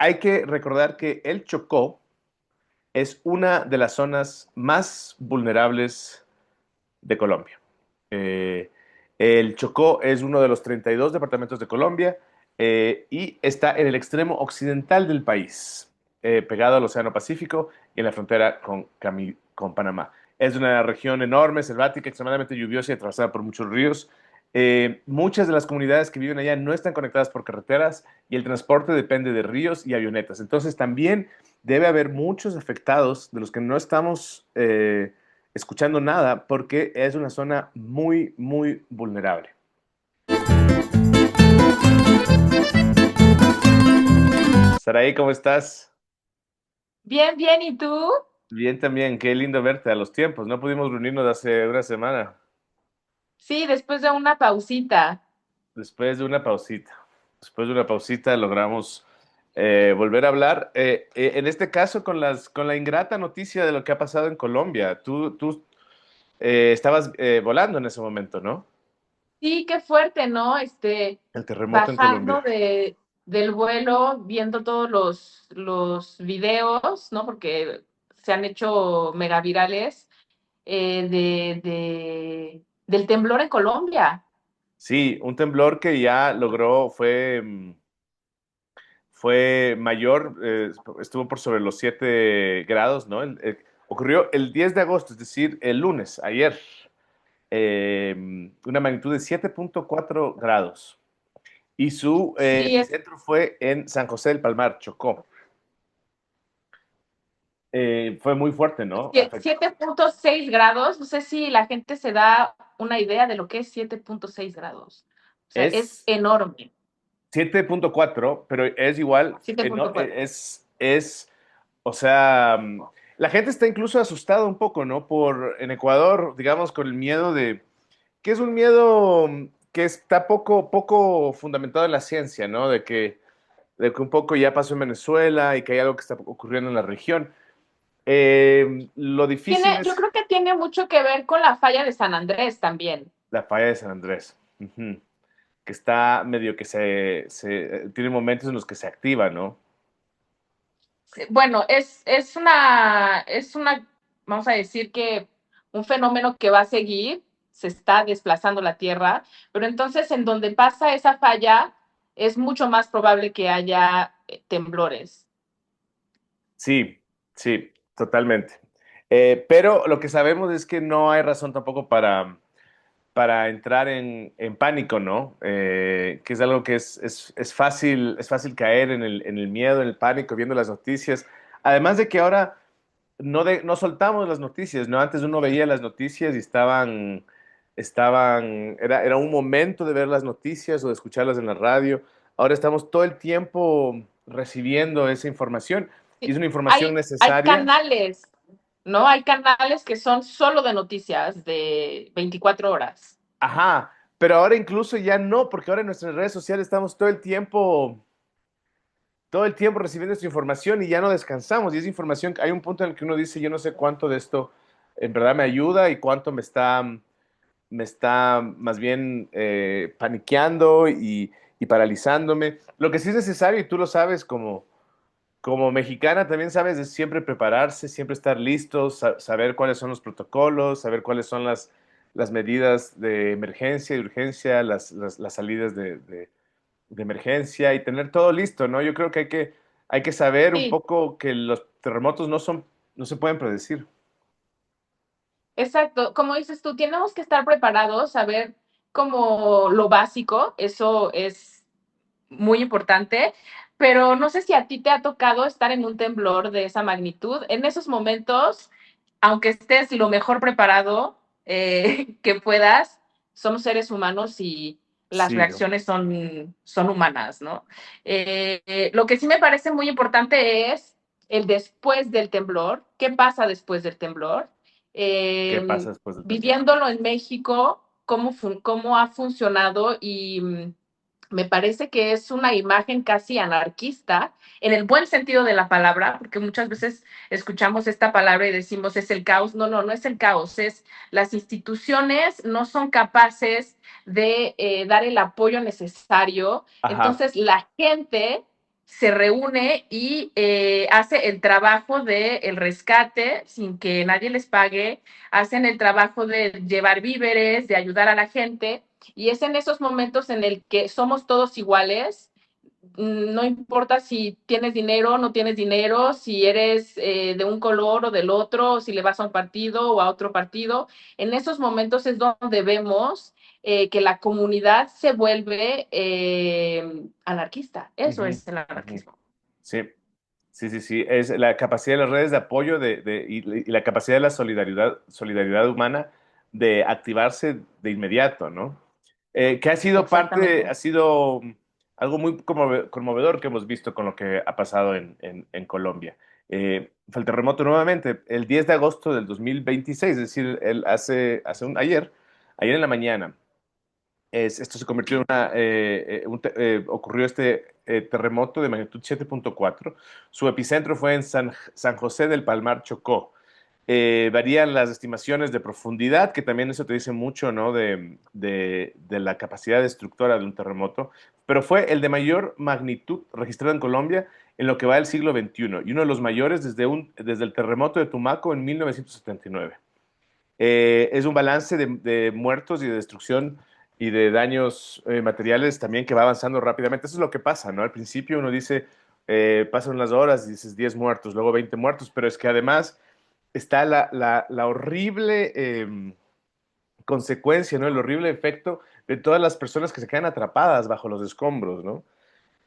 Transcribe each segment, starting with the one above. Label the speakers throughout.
Speaker 1: hay que recordar que el Chocó es una de las zonas más vulnerables de Colombia. Eh, el Chocó es uno de los 32 departamentos de Colombia y está en el extremo occidental del país, pegado al Océano Pacífico y en la frontera con Panamá. Es una región enorme, selvática, extremadamente lluviosa y atravesada por muchos ríos. Muchas de las comunidades que viven allá no están conectadas por carreteras y el transporte depende de ríos y avionetas. Entonces también debe haber muchos afectados de los que no estamos escuchando nada porque es una zona muy, muy vulnerable. Saraí, ¿cómo estás?
Speaker 2: Bien, bien, ¿y tú?
Speaker 1: Bien también, qué lindo verte a los tiempos. No pudimos reunirnos hace una semana,
Speaker 2: Sí, después de una pausita.
Speaker 1: después de una pausita. Después de una pausita logramos volver a hablar. En este caso, con la ingrata noticia de lo que ha pasado en Colombia. Tú estabas volando en ese momento, ¿no?
Speaker 2: Sí, qué fuerte, ¿no?
Speaker 1: El terremoto en
Speaker 2: Bajando
Speaker 1: Colombia.
Speaker 2: del vuelo, viendo todos los videos, ¿no? Porque se han hecho megavirales del temblor en Colombia.
Speaker 1: Sí, un temblor que ya logró, fue mayor, estuvo por sobre los 7 grados, ¿no? Ocurrió el 10 de agosto, es decir, el lunes, ayer, una magnitud de 7.4 grados. Y su
Speaker 2: Sí, es
Speaker 1: epicentro fue en San José del Palmar, Chocó. Fue muy fuerte, ¿no?
Speaker 2: 7.6 grados. No sé si la gente se da una idea de lo que es 7.6 grados. O sea, es
Speaker 1: Es
Speaker 2: enorme.
Speaker 1: 7.4, pero es igual, no,
Speaker 2: 7.4.
Speaker 1: o sea, la gente está incluso asustada un poco, ¿no? En Ecuador, digamos, con el miedo que es un miedo que está poco fundamentado en la ciencia, ¿no? De que un poco ya pasó en Venezuela y que hay algo que está ocurriendo en la región. Lo difícil
Speaker 2: Yo
Speaker 1: es
Speaker 2: creo que tiene mucho que ver con la falla de San Andrés también.
Speaker 1: la falla de San Andrés, ujú, que está medio que tiene momentos en los que se activa, ¿no?
Speaker 2: Bueno, es una, vamos a decir que un fenómeno que va a seguir, se está desplazando la Tierra, pero entonces en donde pasa esa falla es mucho más probable que haya temblores.
Speaker 1: Sí, sí, totalmente. Pero lo que sabemos es que no hay razón tampoco para entrar en pánico, ¿no? Que es algo que es fácil caer en el miedo, en el pánico, viendo las noticias. Además de que ahora no soltamos las noticias, ¿no? Antes uno veía las noticias y era un momento de ver las noticias o de escucharlas en la radio. Ahora estamos todo el tiempo recibiendo esa información y es una información
Speaker 2: Hay
Speaker 1: necesaria.
Speaker 2: canales, ¿no? Hay canales que son solo de noticias de 24 horas.
Speaker 1: Ajá, pero ahora incluso ya no, porque ahora en nuestras redes sociales estamos todo el tiempo recibiendo esta información y ya no descansamos. Y esa información, hay un punto en el que uno dice, yo no sé cuánto de esto en verdad me ayuda y cuánto me está más bien paniqueando y paralizándome. Lo que sí es necesario, y tú lo sabes como mexicana, también sabes, es siempre prepararse, siempre estar listos, saber cuáles son los protocolos, saber cuáles son las medidas de emergencia y urgencia, las salidas de emergencia y tener todo listo, ¿no? Yo creo que hay que saber un
Speaker 2: Sí,
Speaker 1: poco que los terremotos no se pueden predecir.
Speaker 2: exacto. Como dices tú, tenemos que estar preparados, saber como lo básico, eso es muy importante, pero no sé si a ti te ha tocado estar en un temblor de esa magnitud. En esos momentos, aunque estés lo mejor preparado que puedas, somos seres humanos y las
Speaker 1: Sí, ¿no?
Speaker 2: reacciones son humanas, ¿no? Lo que sí me parece muy importante es el después del temblor. ¿Qué pasa después del temblor?
Speaker 1: ¿Qué
Speaker 2: Eh,
Speaker 1: pasa después del temblor?
Speaker 2: Viviéndolo en México, cómo ha funcionado y me parece que es una imagen casi anarquista, en el buen sentido de la palabra, porque muchas veces escuchamos esta palabra y decimos es el caos. No, no, no es el caos, es las instituciones no son capaces de dar el apoyo necesario,
Speaker 1: Ajá,
Speaker 2: entonces la gente se reúne y hace el trabajo del rescate sin que nadie les pague, hacen el trabajo de llevar víveres, de ayudar a la gente, y es en esos momentos en el que somos todos iguales. No importa si tienes dinero o no tienes dinero, si eres de un color o del otro, o si le vas a un partido o a otro partido. En esos momentos es donde vemos que la comunidad se vuelve anarquista. Eso
Speaker 1: Ujú,
Speaker 2: es el
Speaker 1: ujú.
Speaker 2: anarquismo.
Speaker 1: Sí, sí, sí, sí. Es la capacidad de las redes de apoyo y la capacidad de la solidaridad humana de activarse de inmediato, ¿no? Que ha
Speaker 2: Exactamente.
Speaker 1: sido algo muy conmovedor que hemos visto con lo que ha pasado en Colombia. Fue el terremoto nuevamente, el 10 de agosto del 2026, es decir, ayer en la mañana. Esto se convirtió en ocurrió este terremoto de magnitud 7.4. Su epicentro fue en San José del Palmar, Chocó. Varían las estimaciones de profundidad, que también eso te dice mucho, ¿no? De la capacidad destructora de un terremoto, pero fue el de mayor magnitud registrado en Colombia en lo que va del siglo XXI y uno de los mayores desde el terremoto de Tumaco en 1979. Es un balance de muertos y de destrucción y de daños materiales también que va avanzando rápidamente. Eso es lo que pasa, ¿no? Al principio uno dice, pasan unas horas y dices 10 muertos, luego 20 muertos, pero es que además está la horrible consecuencia, ¿no? El horrible efecto de todas las personas que se quedan atrapadas bajo los escombros, ¿no?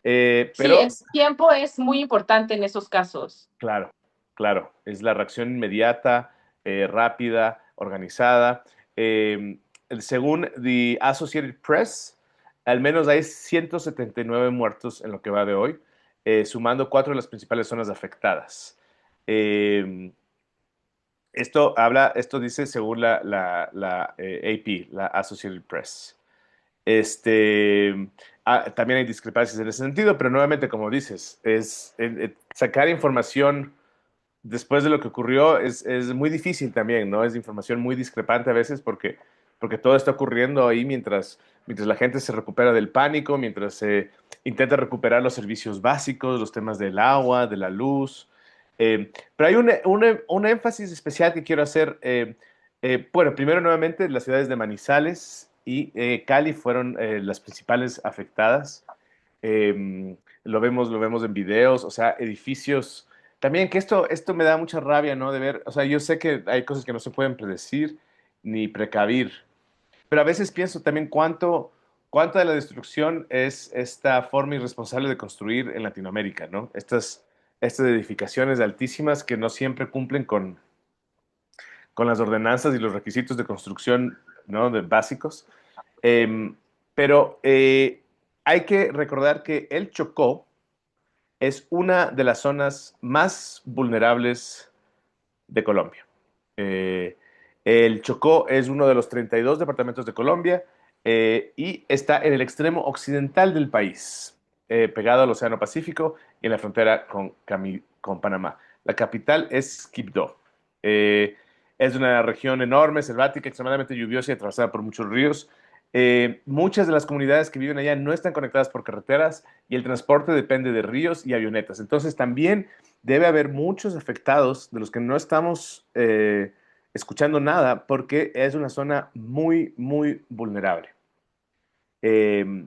Speaker 2: Sí,
Speaker 1: Pero
Speaker 2: el tiempo es muy importante en esos casos.
Speaker 1: claro, claro, es la reacción inmediata, rápida, organizada. Eh, Según The Associated Press, al menos hay 179 muertos en lo que va de hoy, sumando cuatro de las principales zonas afectadas. Eh, esto dice según la AP, la Associated Press. Este, También hay discrepancias en ese sentido, pero nuevamente, como dices, sacar información después de lo que ocurrió es muy difícil también, ¿no? Es información muy discrepante a veces porque todo está ocurriendo ahí mientras la gente se recupera del pánico, mientras se intenta recuperar los servicios básicos, los temas del agua, de la luz. Pero hay un énfasis especial que quiero hacer. Bueno, primero nuevamente las ciudades de Manizales y Cali fueron las principales afectadas. Lo vemos en videos, o sea, edificios. También que esto me da mucha rabia, ¿no? De ver, o sea, yo sé que hay cosas que no se pueden predecir ni precavir, pero a veces pienso también cuánto de la destrucción es esta forma irresponsable de construir en Latinoamérica, ¿no? Estas edificaciones altísimas que no siempre cumplen con las ordenanzas y los requisitos de construcción, ¿no? Básicos. Eh, pero hay que recordar que el Chocó es una de las zonas más vulnerables de Colombia. Eh, el Chocó es uno de los 32 departamentos de Colombia y está en el extremo occidental del país, pegado al Océano Pacífico y en la frontera con Panamá. La capital es Quibdó. Es una región enorme, selvática, extremadamente lluviosa y atravesada por muchos ríos. Muchas de las comunidades que viven allá no están conectadas por carreteras y el transporte depende de ríos y avionetas. Entonces también debe haber muchos afectados de los que no estamos escuchando nada porque es una zona muy, muy vulnerable. Eh,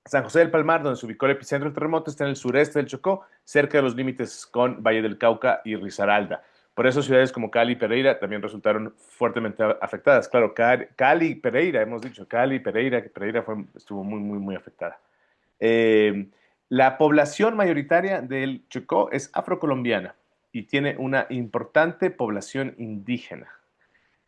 Speaker 1: San José del Palmar, donde se ubicó el epicentro del terremoto, está en el sureste del Chocó, cerca de los límites con Valle del Cauca y Risaralda. Por eso ciudades como Cali y Pereira también resultaron fuertemente afectadas. Claro, Cali y Pereira, hemos dicho, Cali y Pereira, que Pereira estuvo muy, muy, muy afectada. Eh, la población mayoritaria del Chocó es afrocolombiana y tiene una importante población indígena.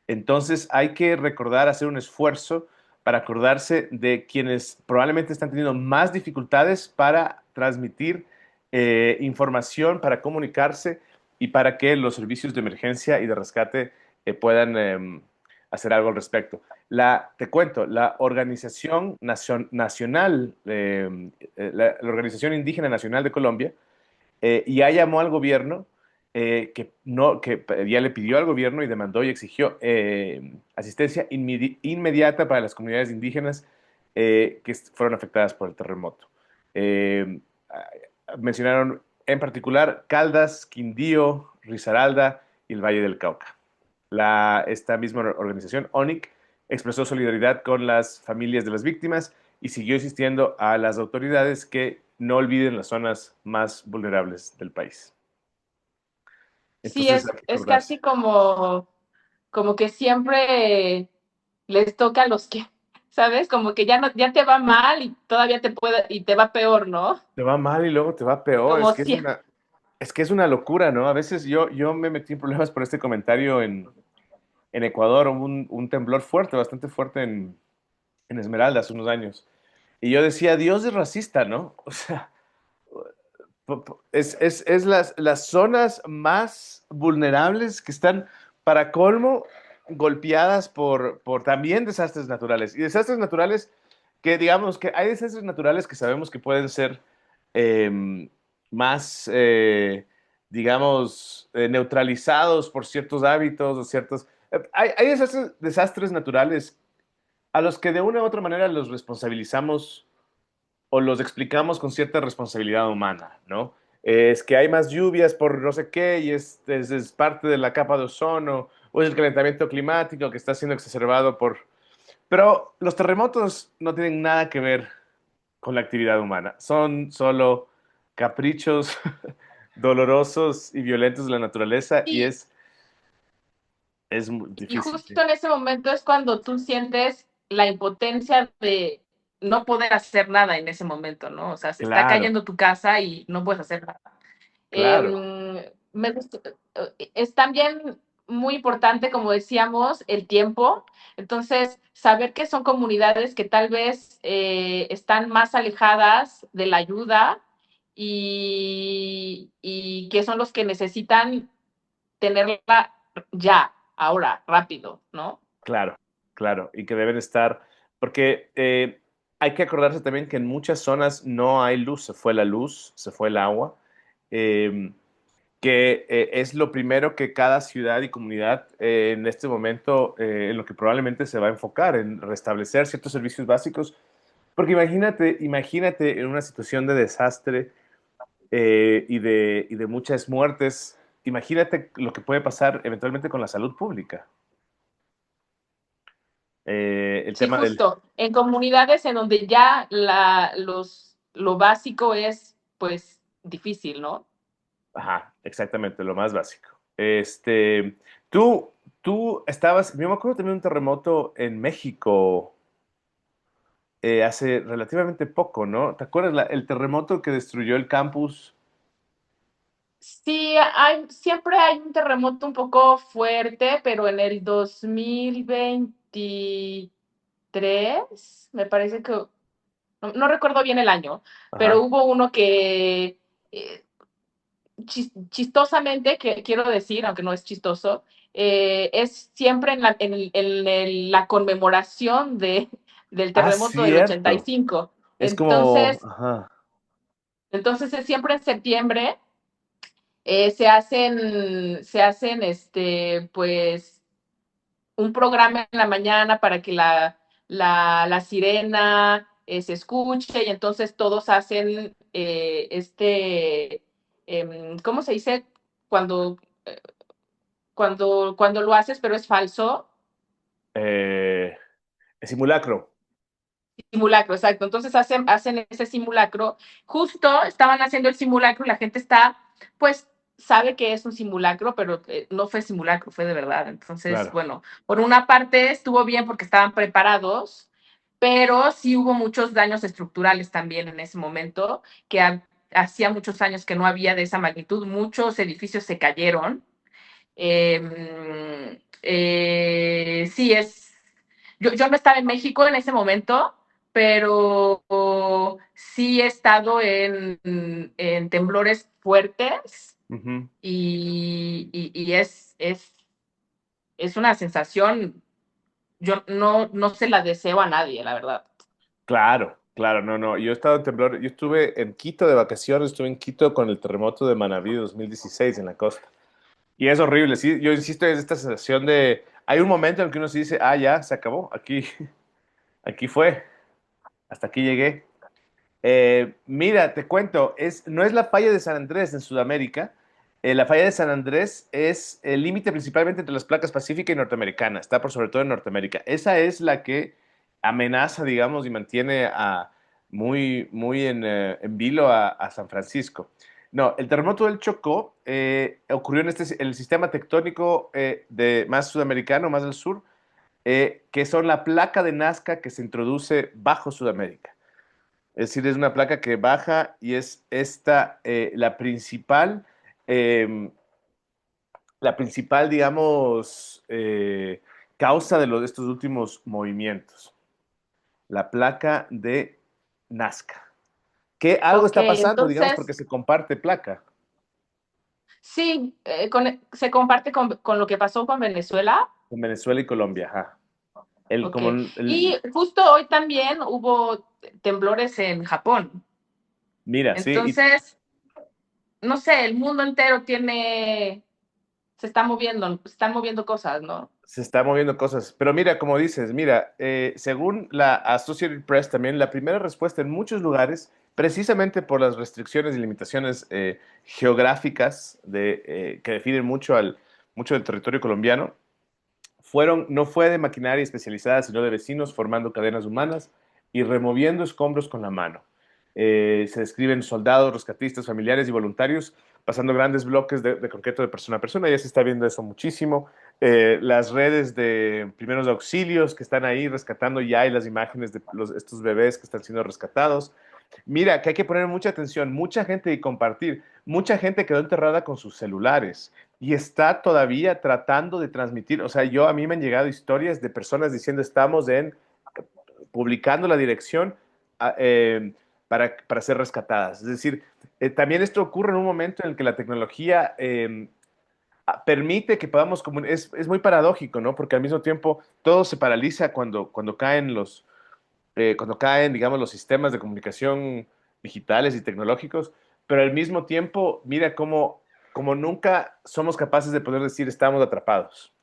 Speaker 1: Entonces hay que recordar, hacer un esfuerzo para acordarse de quienes probablemente están teniendo más dificultades para transmitir información, para comunicarse y para que los servicios de emergencia y de rescate puedan hacer algo al respecto. Te cuento, la Organización Nacional, la Organización Indígena Nacional de Colombia, ya llamó al gobierno, que ya le pidió al gobierno y demandó y exigió asistencia inmediata para las comunidades indígenas que fueron afectadas por el terremoto. Eh, mencionaron en particular Caldas, Quindío, Risaralda y el Valle del Cauca. Esta misma organización, ONIC, expresó solidaridad con las familias de las víctimas y siguió insistiendo a las autoridades que no olviden las zonas más vulnerables del país.
Speaker 2: Sí,
Speaker 1: Entonces hay que
Speaker 2: es
Speaker 1: acordarse.
Speaker 2: casi como que siempre les toca a los que, ¿sabes? Como que ya no, ya te va mal y todavía te puede, y te va peor, ¿no?
Speaker 1: Te va mal y luego te va peor.
Speaker 2: Como si,
Speaker 1: Es que es una locura, ¿no? A veces yo me metí en problemas por este comentario en Ecuador, hubo un temblor fuerte, bastante fuerte en Esmeralda hace unos años. Y yo decía, Dios es racista, ¿no? O sea, es las zonas más vulnerables que están, para colmo, golpeadas por también desastres naturales. Y desastres naturales que, digamos, que hay desastres naturales que sabemos que pueden ser más, digamos, neutralizados por ciertos hábitos o ciertos... hay desastres naturales a los que de una u otra manera los responsabilizamos o los explicamos con cierta responsabilidad humana, ¿no? Es que hay más lluvias por no sé qué y es parte de la capa de ozono, o es el calentamiento climático que está siendo exacerbado por... Pero los terremotos no tienen nada que ver con la actividad humana, son solo caprichos dolorosos y violentos de la naturaleza y
Speaker 2: sí,
Speaker 1: es muy
Speaker 2: y
Speaker 1: difícil, sí.
Speaker 2: justo en ese momento es cuando tú sientes la impotencia de no poder hacer nada en ese momento, ¿no? O sea, se está
Speaker 1: Claro,
Speaker 2: cayendo tu casa y no puedes hacer nada.
Speaker 1: claro,
Speaker 2: Me gusta, es también muy importante, como decíamos, el tiempo. Entonces, saber que son comunidades que tal vez están más alejadas de la ayuda y que son los que necesitan tenerla ya, ahora, rápido, ¿no?
Speaker 1: claro, claro, y que deben estar, porque hay que acordarse también que en muchas zonas no hay luz, se fue la luz, se fue el agua, eh, que es lo primero que cada ciudad y comunidad en este momento en lo que probablemente se va a enfocar, en restablecer ciertos servicios básicos, porque imagínate en una situación de desastre y de muchas muertes, imagínate lo que puede pasar eventualmente con la salud pública. El
Speaker 2: Sí,
Speaker 1: tema del...
Speaker 2: justo. En comunidades en donde ya lo básico es, pues, difícil, ¿no?
Speaker 1: Ajá, exactamente, lo más básico. Tú estabas, yo me acuerdo también de un terremoto en México hace relativamente poco, ¿no? ¿Te acuerdas el terremoto que destruyó el campus?
Speaker 2: Sí, siempre hay un terremoto un poco fuerte, pero en el 2023, me parece que, no recuerdo bien el año, pero
Speaker 1: Ajá.
Speaker 2: hubo uno que eh, chistosamente, que quiero decir, aunque no es chistoso, es siempre la conmemoración del
Speaker 1: Ah,
Speaker 2: terremoto del
Speaker 1: cierto.
Speaker 2: 85.
Speaker 1: Es como,
Speaker 2: Entonces,
Speaker 1: ajá.
Speaker 2: entonces es siempre en septiembre. Se hacen, pues, un programa en la mañana para que la sirena se escuche y entonces todos hacen ¿cómo se dice? Cuando, eh, cuando lo haces, pero es falso.
Speaker 1: Eh, el simulacro.
Speaker 2: Simulacro, exacto. Entonces hacen ese simulacro. Justo estaban haciendo el simulacro y la gente está, pues, sabe que es un simulacro, pero no fue simulacro, fue de verdad. Entonces,
Speaker 1: Claro.
Speaker 2: bueno, por una parte estuvo bien porque estaban preparados, pero sí hubo muchos daños estructurales también en ese momento, que hacía muchos años que no había de esa magnitud. Muchos edificios se cayeron. Sí, yo no estaba en México en ese momento, pero sí he estado en temblores fuertes
Speaker 1: Ujú.
Speaker 2: y es una sensación, yo no se la deseo a nadie, la verdad.
Speaker 1: Claro, claro, no, no. Yo he estado en temblor, yo estuve en Quito de vacaciones, estuve en Quito con el terremoto de Manabí 2016 en la costa. Y es horrible, sí, yo insisto, es esta sensación de, hay un momento en el que uno se dice, ah, ya, se acabó, aquí, aquí fue, hasta aquí llegué. Mira, te cuento, no es la falla de San Andrés en Sudamérica. La falla de San Andrés es el límite principalmente entre las placas pacífica y norteamericana. Está por sobre todo en Norteamérica. Esa es la que amenaza, digamos, y mantiene muy en vilo a San Francisco. No, el terremoto del Chocó ocurrió en el sistema tectónico más sudamericano, más del sur, que son la placa de Nazca que se introduce bajo Sudamérica. Es decir, es una placa que baja y es esta eh, la principal, digamos, causa de estos últimos movimientos. La placa de Nazca. Que algo
Speaker 2: Ok,
Speaker 1: está pasando, digamos,
Speaker 2: entonces,
Speaker 1: porque se comparte placa
Speaker 2: sí, se comparte con lo que pasó con Venezuela.
Speaker 1: con Venezuela y Colombia. Ajá.
Speaker 2: Ok. Y justo hoy también hubo temblores en Japón.
Speaker 1: Mira, sí, y
Speaker 2: Entonces, no sé, el mundo entero se están moviendo cosas, ¿no?
Speaker 1: se está moviendo cosas. Pero mira, como dices, mira, según la Associated Press también, la primera respuesta en muchos lugares, precisamente por las restricciones y limitaciones geográficas que definen mucho del territorio colombiano, no fue de maquinaria especializada, sino de vecinos formando cadenas humanas y removiendo escombros con la mano. Se describen soldados, rescatistas, familiares y voluntarios pasando grandes bloques de concreto de persona a persona. Ya se está viendo eso muchísimo. Las redes de primeros auxilios que están ahí rescatando, ya hay las imágenes de estos bebés que están siendo rescatados. Mira, que hay que poner mucha atención, mucha gente y compartir. Mucha gente quedó enterrada con sus celulares y está todavía tratando de transmitir. O sea, a mí me han llegado historias de personas diciendo publicando la dirección a, para ser rescatadas. Es decir, también esto ocurre en un momento en el que la tecnología permite que podamos es muy paradójico, ¿no? Porque al mismo tiempo todo se paraliza cuando caen, digamos, los sistemas de comunicación digitales y tecnológicos, pero al mismo tiempo, mira como nunca somos capaces de poder decir estamos atrapados.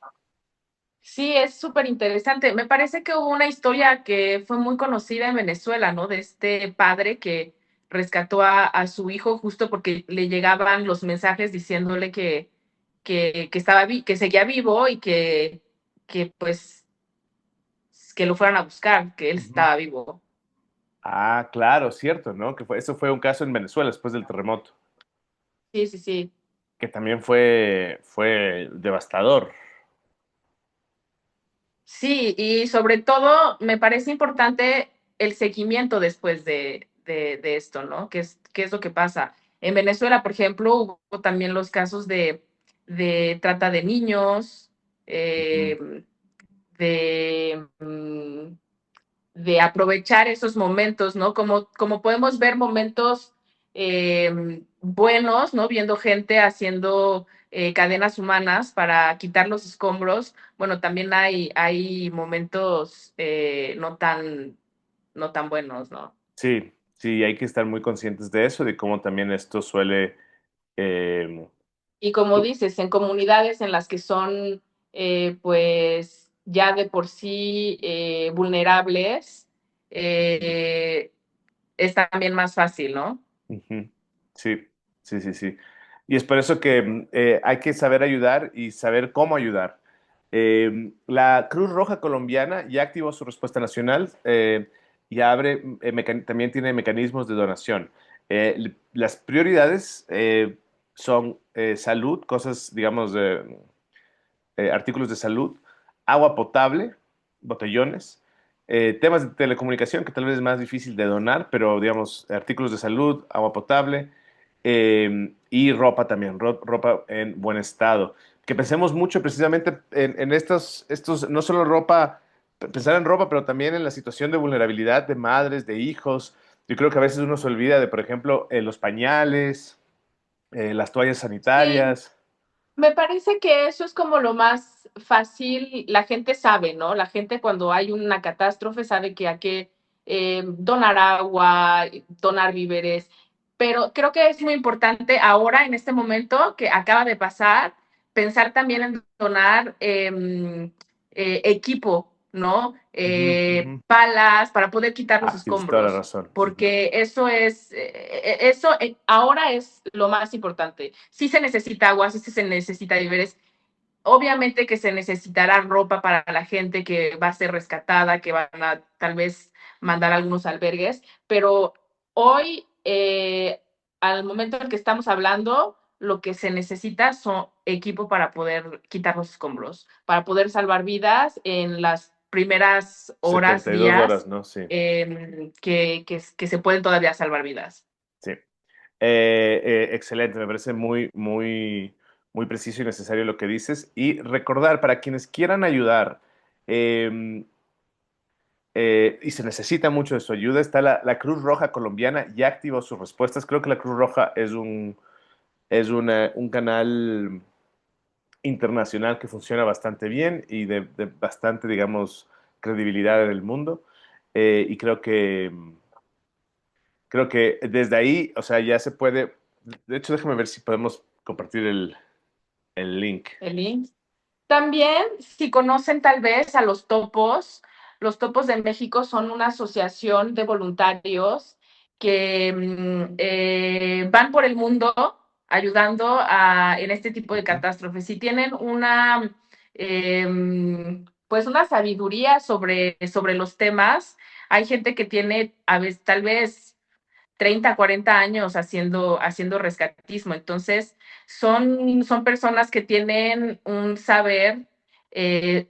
Speaker 2: Sí, es súper interesante. Me parece que hubo una historia que fue muy conocida en Venezuela, ¿no? De este padre que rescató a su hijo justo porque le llegaban los mensajes diciéndole que seguía vivo y que pues que lo fueran a buscar, que él
Speaker 1: Ujú.
Speaker 2: estaba vivo.
Speaker 1: Ah, claro, cierto, ¿no? Eso fue un caso en Venezuela después del terremoto,
Speaker 2: Sí, sí, sí.
Speaker 1: que también fue devastador.
Speaker 2: Sí, y sobre todo me parece importante el seguimiento después de esto, ¿no? ¿Qué es lo que pasa? En Venezuela, por ejemplo, hubo también los casos de trata de niños,
Speaker 1: Ujú.
Speaker 2: eh, de, mm, de aprovechar esos momentos, ¿no? Como podemos ver momentos buenos, ¿no? Viendo gente haciendo cadenas humanas para quitar los escombros. Bueno, también hay momentos no tan buenos, ¿no?
Speaker 1: Sí, sí, hay que estar muy conscientes de eso, de cómo también esto suele... eh,
Speaker 2: Y como dices, en comunidades en las que son, pues, ya de por sí vulnerables, eh, es también más fácil, ¿no?
Speaker 1: Ujú. Sí, sí, sí, sí. Y es por eso que hay que saber ayudar y saber cómo ayudar. La Cruz Roja Colombiana ya activó su respuesta nacional y también tiene mecanismos de donación. Las prioridades son salud, cosas, digamos, artículos de salud, agua potable, botellones, temas de telecomunicación que tal vez es más difícil de donar, pero digamos, artículos de salud, agua potable y ropa también, ropa en buen estado. Que pensemos mucho precisamente en no solo pensar en ropa, pero también en la situación de vulnerabilidad de madres, de hijos. Yo creo que a veces uno se olvida de, por ejemplo, los pañales, las toallas
Speaker 2: Sí,
Speaker 1: sanitarias.
Speaker 2: me parece que eso es como lo más fácil, la gente sabe, ¿no? La gente cuando hay una catástrofe sabe que hay que donar agua, donar víveres, pero creo que es muy importante ahora, en este momento que acaba de pasar, pensar también en donar equipo. ¿no?
Speaker 1: Ujú, ujú.
Speaker 2: Palas para poder quitar los
Speaker 1: Tienes toda la
Speaker 2: escombros,
Speaker 1: razón. Ujú.
Speaker 2: porque eso ahora es lo más importante. Sí se necesita agua, sí se necesita víveres. Obviamente que se necesitará ropa para la gente que va a ser rescatada, que van a tal vez mandar a algunos albergues, pero hoy, al momento en el que estamos hablando, lo que se necesita son equipo para poder quitar los escombros, para poder salvar vidas en las primeras horas,
Speaker 1: 72 horas,
Speaker 2: días,
Speaker 1: ¿no? Sí,
Speaker 2: que se pueden todavía salvar vidas.
Speaker 1: sí. Excelente, me parece muy, muy, muy preciso y necesario lo que dices. Y recordar, para quienes quieran ayudar, eh, y se necesita mucho de su ayuda, está la Cruz Roja Colombiana, ya activó sus respuestas. Creo que la Cruz Roja es un canal internacional que funciona bastante bien y de bastante, digamos, credibilidad en el mundo. Y creo que desde ahí, o sea, ya se puede. De hecho, déjame ver si podemos compartir el link.
Speaker 2: Eli. También, si conocen tal vez a los Topos de México son una asociación de voluntarios que van por el mundo ayudando en este tipo de
Speaker 1: Ujú.
Speaker 2: catástrofes. Si tienen pues una sabiduría sobre los temas, hay gente que tiene a veces, tal vez 30, 40 años haciendo rescatismo. Entonces, son personas que tienen un saber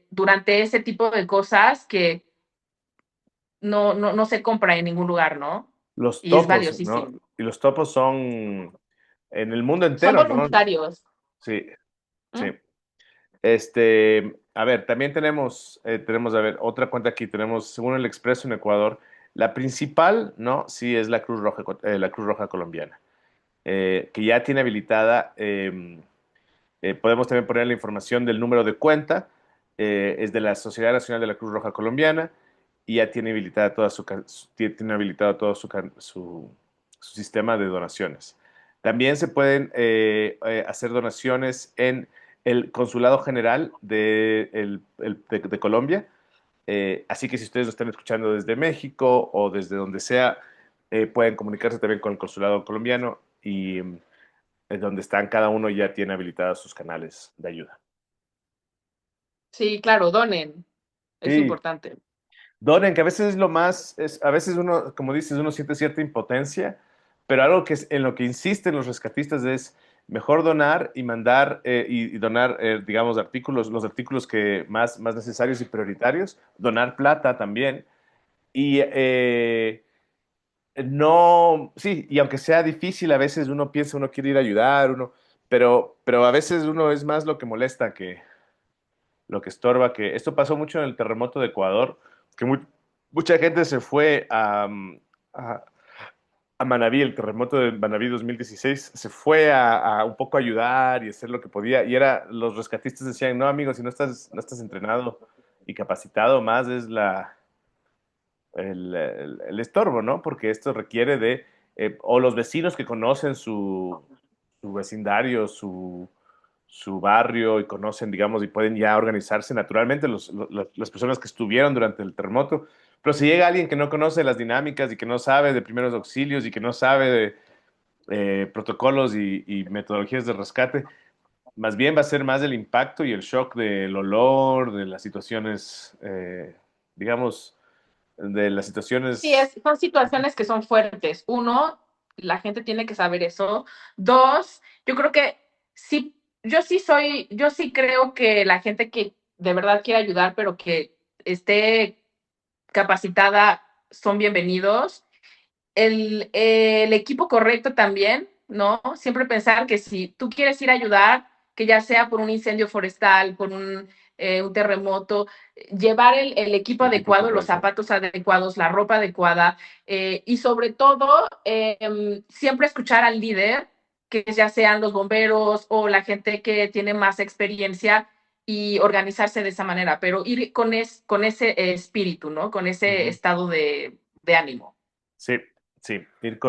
Speaker 2: durante ese tipo de cosas que no se compra en ningún lugar, ¿no?
Speaker 1: Los
Speaker 2: Y es
Speaker 1: topos, ¿no?
Speaker 2: valiosísimo.
Speaker 1: Y los topos son en el mundo
Speaker 2: Son
Speaker 1: entero, ¿no?
Speaker 2: voluntarios.
Speaker 1: Sí, sí.
Speaker 2: ¿Mm?
Speaker 1: A ver, también tenemos, a ver, otra cuenta aquí. Tenemos, según el Expreso en Ecuador, la principal, ¿no? Sí, es la Cruz Roja Colombiana, que ya tiene habilitada. Podemos también poner la información del número de cuenta. Es de la Sociedad Nacional de la Cruz Roja Colombiana y ya tiene habilitada tiene habilitado todo su sistema de donaciones. También se pueden hacer donaciones en el Consulado General de Colombia. Así que si ustedes lo están escuchando desde México o desde donde sea, pueden comunicarse también con el Consulado colombiano y donde están cada uno ya tiene habilitados sus canales de ayuda.
Speaker 2: Sí, claro, donen. Es
Speaker 1: Sí,
Speaker 2: importante.
Speaker 1: donen, que a veces es lo más, a veces uno, como dices, uno siente cierta impotencia, pero algo que en lo que insisten los rescatistas es mejor donar y mandar y donar, digamos, los artículos que más necesarios y prioritarios, donar plata también. Y no, sí, y aunque sea difícil, a veces uno piensa, uno quiere ir a ayudar, pero a veces uno es más lo que molesta que lo que estorba, que esto pasó mucho en el terremoto de Ecuador, que mucha gente se fue a, a Manabí, el terremoto de Manabí 2016, se fue a un poco ayudar y hacer lo que podía, y los rescatistas decían, no, amigo, si no estás entrenado y capacitado, más es el estorbo, ¿no? Porque esto requiere o los vecinos que conocen su vecindario, su barrio y conocen, digamos, y pueden ya organizarse naturalmente las personas que estuvieron durante el terremoto. Pero si llega alguien que no conoce las dinámicas y que no sabe de primeros auxilios y que no sabe de protocolos y metodologías de rescate, más bien va a ser más el impacto y el shock del olor, de las situaciones, digamos, de las
Speaker 2: Sí,
Speaker 1: situaciones.
Speaker 2: son situaciones que son fuertes. Uno, la gente tiene que saber eso. Dos, yo creo que sí, yo sí creo que la gente que de verdad quiere ayudar, pero que esté capacitada, son bienvenidos. El equipo correcto también, ¿no? Siempre pensar que si tú quieres ir a ayudar, que ya sea por un incendio forestal, por un terremoto, llevar el equipo
Speaker 1: El equipo
Speaker 2: adecuado, los
Speaker 1: correcto.
Speaker 2: zapatos adecuados, la ropa adecuada y sobre todo siempre escuchar al líder, que ya sean los bomberos o la gente que tiene más experiencia y organizarse de esa manera, pero ir con ese espíritu, ¿no? Con ese
Speaker 1: Ujú.
Speaker 2: estado de ánimo.
Speaker 1: Sí, sí, ir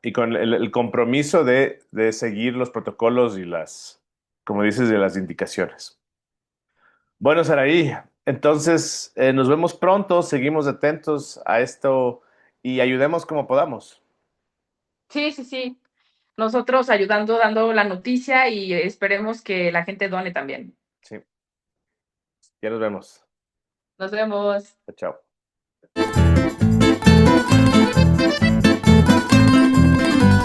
Speaker 1: y con el compromiso de seguir los protocolos y como dices, de las indicaciones. Bueno, Saraí, Entonces, nos vemos pronto, seguimos atentos a esto y ayudemos como podamos.
Speaker 2: Sí, sí, sí. Nosotros ayudando, dando la noticia y esperemos que la gente done también.
Speaker 1: Sí, ya nos vemos.
Speaker 2: Nos vemos.
Speaker 1: Chao.